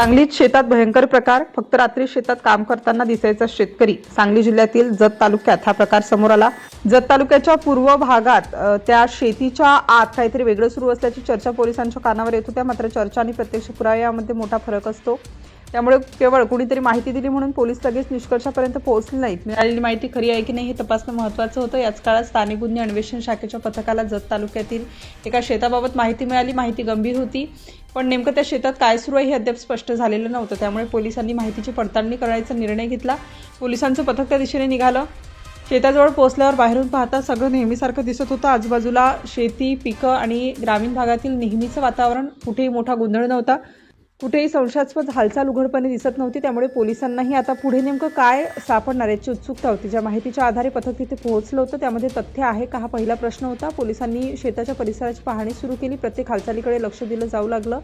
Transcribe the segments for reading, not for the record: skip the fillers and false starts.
सांगलीत शेतात भयंकर प्रकार. फक्त रात्री शेतात काम करताना दिसायचा शेतकरी. सांगली जिल्ह्यातील जत तालुक्यात हा प्रकार समोर आला. जत तालुक्याच्या पूर्व भागात त्या शेतीच्या आत काहीतरी वेगळं सुरू असल्याची चर्चा पोलिसांच्या कानावर येत होत्या. मात्र चर्चा आणि प्रत्यक्ष पुरावे यामध्ये मोठा फरक असतो. त्यामुळे केवळ कुणीतरी माहिती दिली म्हणून पोलीस लगेच निष्कर्षापर्यंत पोहोचले नाहीत. मिळालेली माहिती खरी आहे की नाही हे तपासणं महत्त्वाचं होतं. याच काळात स्थानिक गुन्हे अन्वेषण शाखेच्या पथकाला जत तालुक्यातील एका शेताबाबत माहिती मिळाली. माहिती गंभीर होती, पण नेमकं त्या शेतात काय सुरू आहे हे अद्याप स्पष्ट झालेलं नव्हतं. त्यामुळे पोलिसांनी माहितीची पडताळणी करण्याचा निर्णय घेतला. पोलिसांचं पथक त्या दिशेने निघालं. शेताजवळ पोहोचल्यावर बाहेरून पाहता सगळं नेहमीसारखं दिसत होतं. आजूबाजूला शेती, पिकं आणि ग्रामीण भागातील नेहमीचं वातावरण. कुठेही मोठा गोंधळ नव्हता. कुठेही संशयास्पद हालचाल उघडपणे दिसत नव्हती. त्यामुळे पोलिसांनाही आता पुढे नेमकं काय सापडणार याची उत्सुकता होती. ज्या माहितीच्या आधारे पथक तिथे पोहोचलं होतं त्यामध्ये तथ्य आहे का हा पहिला प्रश्न होता. पोलिसांनी शेताच्या परिसराची पाहणी सुरू केली. प्रत्येक हालचालीकडे लक्ष दिलं जाऊ लागलं.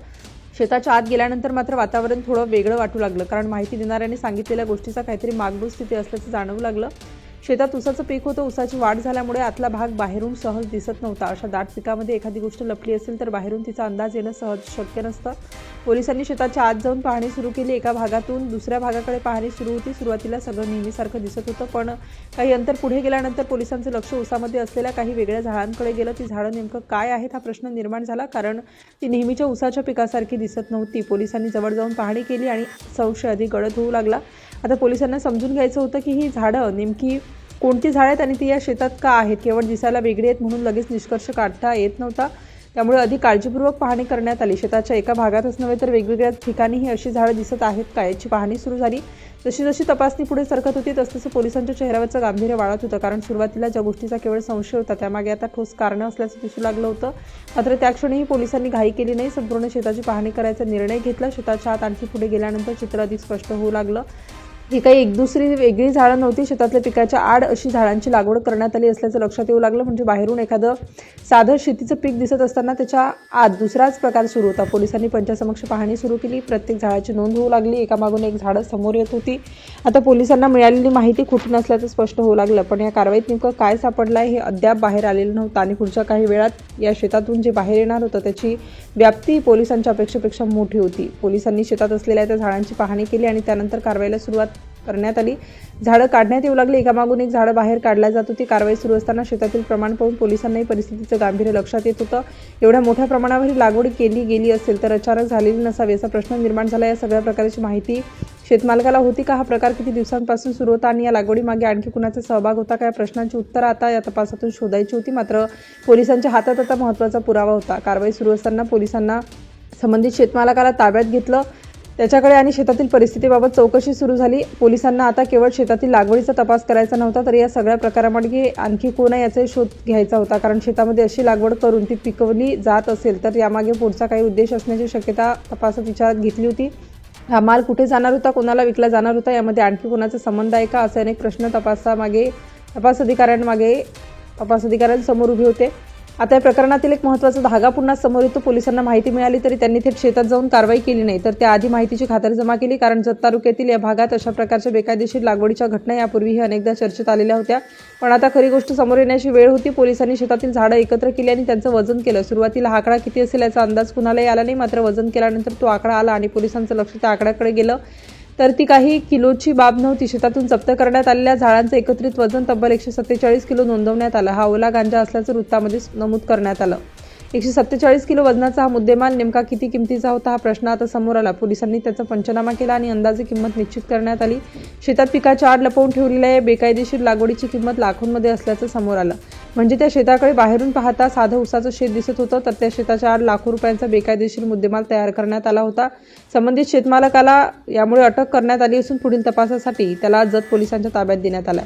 शेताच्या आत गेल्यानंतर मात्र वातावरण थोडं वेगळं वाटू लागलं, कारण माहिती देणाऱ्याने सांगितलेल्या गोष्टीचा काहीतरी मागबूज तिथे असल्याचं जाणवू लागलं. शेतात ऊसाचं पीक होतं. ऊसाची वाढ झाल्यामुळे आतला भाग बाहेरून सहज दिसत नव्हता. अशा दाट पिकामध्ये एखादी गोष्ट लपली असेल तर बाहेरून तिचा अंदाज येणं सहज शक्य नसतं. पोलिसांनी शेताच्या आत जाऊन पाहणी सुरू केली. एका भागातून दुसऱ्या भागाकडे पाहणी सुरू होती. सुरुवातीला सगळं नेहमीसारखं दिसत होतं, पण काही अंतर पुढे गेल्यानंतर पोलिसांचं लक्ष ऊसामध्ये असलेल्या काही वेगळ्या झाडांकडे गेलं. ती झाडं नेमकं काय आहेत हा प्रश्न निर्माण झाला, कारण ती नेहमीच्या ऊसाच्या पिकासारखी दिसत नव्हती. पोलिसांनी जवळ जाऊन पाहणी केली आणि संशय अधिक गडद होऊ लागला. आता पोलिसांना समजून घ्यायचं होतं की ही झाडं नेमकी कोणती झाडं आहेत आणि ती या शेतात का आहेत. केवळ दिसायला वेगळी आहेत म्हणून लगेच निष्कर्ष काढता येत नव्हता. त्यामुळे अधिक काळजीपूर्वक पाहणी करण्यात आली. शेताच्या एका भागातच नव्हे तर वेगवेगळ्या ठिकाणीही अशी झाडं दिसत आहेत का याची पाहणी सुरू झाली. जशी जशी तपासणी पुढे सरकत होती तसतसं पोलिसांच्या चेहऱ्यावरचं गांभीर्य वाढत होतं, कारण सुरुवातीला ज्या गोष्टीचा केवळ संशय होता त्यामागे आता ठोस कारणं असल्याचं दिसू लागलं होतं. मात्र त्या क्षणीही पोलिसांनी घाई केली नाही. संपूर्ण शेताची पाहणी करायचा निर्णय घेतला. शेताच्या आत आणखी पुढे गेल्यानंतर चित्र अधिक स्पष्ट होऊ लागलं. ही काही एक दुसरी वेगळी झाडं नव्हती. शेतातल्या पिकाच्या आड अशी झाडांची लागवड करण्यात आली असल्याचं लक्षात येऊ लागलं. म्हणजे बाहेरून एखादं साधं शेतीचं पीक दिसत असताना त्याच्या आत दुसराच प्रकार सुरू होता. पोलिसांनी पंचासमक्ष पाहणी सुरू केली. प्रत्येक झाडाची नोंद होऊ लागली. एकामागून एक झाडं समोर येत होती. आता पोलिसांना मिळालेली माहिती खोटी नसल्याचं स्पष्ट होऊ लागलं, पण या कारवाईत नेमकं काय सापडलं आहे हे अद्याप बाहेर आलेलं नव्हतं. आणि पुढच्या काही वेळात या शेतातून जे बाहेर येणार होतं त्याची व्याप्ती पोलिसांच्या अपेक्षेपेक्षा मोठी होती. पोलिसांनी शेतात असलेल्या त्या झाडांची पाहणी केली आणि त्यानंतर कारवाईला सुरुवात करण्यात आली. झाडं काढण्यात येऊ लागली. एकामागून एक झाडं बाहेर काढल्या जात होती. कारवाई सुरू असताना शेतातील प्रमाण पाहून पोलिसांनाही परिस्थितीचं गांभीर्य लक्षात येत होतं. एवढ्या मोठ्या प्रमाणावर ही लागवड केली गेली असेल तर अचानक झालेली नसावी असा प्रश्न निर्माण झाला. या सगळ्या प्रकारची माहिती शेतमालकाला होती का? हा प्रकार किती दिवसांपासून सुरू होता आणि या लागवडीमागे आणखी कुणाचा सहभाग होता का? या प्रश्नांची उत्तरं आता या तपासातून शोधायची होती. मात्र पोलिसांच्या हातात आता महत्त्वाचा पुरावा होता. कारवाई सुरू असताना पोलिसांना संबंधित शेतमालकाला ताब्यात घेतलं. त्याच्याकडे आणि शेतातील परिस्थितीबाबत चौकशी सुरू झाली. पोलिसांना आता केवळ शेतातील लागवडीचा तपास करायचा नव्हता, तर या सगळ्या प्रकारामागे आणखी कोण आहे याचा शोध घ्यायचा होता. कारण शेतामध्ये अशी लागवड करून ती पिकवली जात असेल तर यामागे पुढचा काही उद्देश असण्याची शक्यता तपासात विचारात घेतली होती. हा माल कुठे जाणार होता, कोणाला विकला जाणार होता, यामध्ये आणखी कोणाचा संबंध आहे का, असे अनेक प्रश्न तपास अधिकाऱ्यांसमोर उभे होते. आता या प्रकरणातील एक महत्त्वाचा धागा पुन्हा समोर येतो. पोलिसांना माहिती मिळाली तरी त्यांनी थेट शेतात जाऊन कारवाई केली नाही, तर त्याआधी माहितीची खातरजमा केली. कारण जत तालुक्यातील या भागात अशा प्रकारच्या बेकायदेशीर लागवडीच्या घटना यापूर्वीही अनेकदा चर्चेत आलेल्या होत्या, पण आता खरी गोष्ट समोर येण्याची वेळ होती. पोलिसांनी शेतातील झाडं एकत्र केली आणि त्यांचं वजन केलं. सुरुवातीला हा आकडा किती असेल याचा अंदाज कुणालाही आला नाही, मात्र वजन केल्यानंतर तो आकडा आला आणि पोलिसांचं लक्ष त्या आकड्याकडे गेलं. तर ती काही किलोची बाब नव्हती. शेतातून जप्त करण्यात आलेल्या झाडांचं एकत्रित वजन तब्बल 147 किलो नोंदवण्यात आलं. हा ओला गांजा असल्याचं वृत्तामध्ये नमूद करण्यात आलं. 147 किलो वजनाचा हा मुद्देमाल नेमका किती किमतीचा होता हा प्रश्न आता समोर आला. पोलिसांनी त्याचा पंचनामा केला आणि अंदाजे किंमत निश्चित करण्यात आली. शेतात पिकाच्या आड लपवून ठेवलेल्या या बेकायदेशीर लागवडीची किंमत लाखोंमध्ये असल्याचं समोर आलं. म्हणजे त्या शेताकडे बाहेरून पाहता साधं ऊसाचं शेत दिसत होतं, तर त्या शेताच्या आड लाखो रुपयांचा बेकायदेशीर मुद्देमाल तयार करण्यात आला होता. संबंधित शेतमालकाला यामुळे अटक करण्यात आली असून पुढील तपासासाठी त्याला जत पोलिसांच्या ताब्यात देण्यात आला.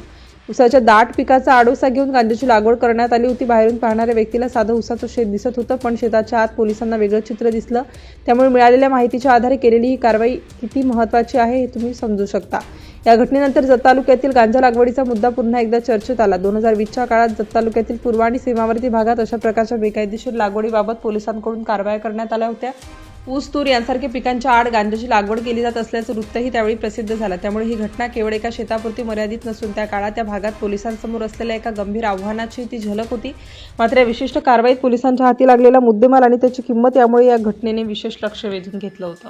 ऊसाच्या दाट पिकाचा आडोसा घेऊन गांजाची लागवड करण्यात आली होती. बाहेरून पाहणाऱ्या व्यक्तीला साधं ऊसाचं शेत दिसत होतं, पण शेताच्या आत पोलिसांना वेगळं चित्र दिसलं. त्यामुळे मिळालेल्या माहितीच्या आधारे केलेली ही कारवाई किती महत्त्वाची आहे हे तुम्ही समजू शकता. या घटनेनंतर जत तालुक्यातील गांजा लागवडीचा मुद्दा पुन्हा एकदा चर्चेत आला. 2020च्या काळात जत तालुक्यातील पूर्व आणि सीमावर्ती भागात अशा प्रकारच्या बेकायदेशीर लागवडीबाबत पोलिसांकडून कारवाया करण्यात आल्या होत्या. ऊस, तूर यांसारख्या पिकांच्या आड गांजाची लागवड केली जात असल्याचं वृत्तही त्यावेळी प्रसिद्ध झालं. त्यामुळे ही घटना केवळ एका शेतापुरती मर्यादित नसून त्या काळात त्या भागात पोलिसांसमोर असलेल्या एका गंभीर आव्हानाची ती झलक होती. मात्र या विशिष्ट कारवाईत पोलिसांच्या हाती लागलेला मुद्देमाल आणि त्याची किंमत यामुळे या घटनेने विशेष लक्ष वेधून घेतलं होतं.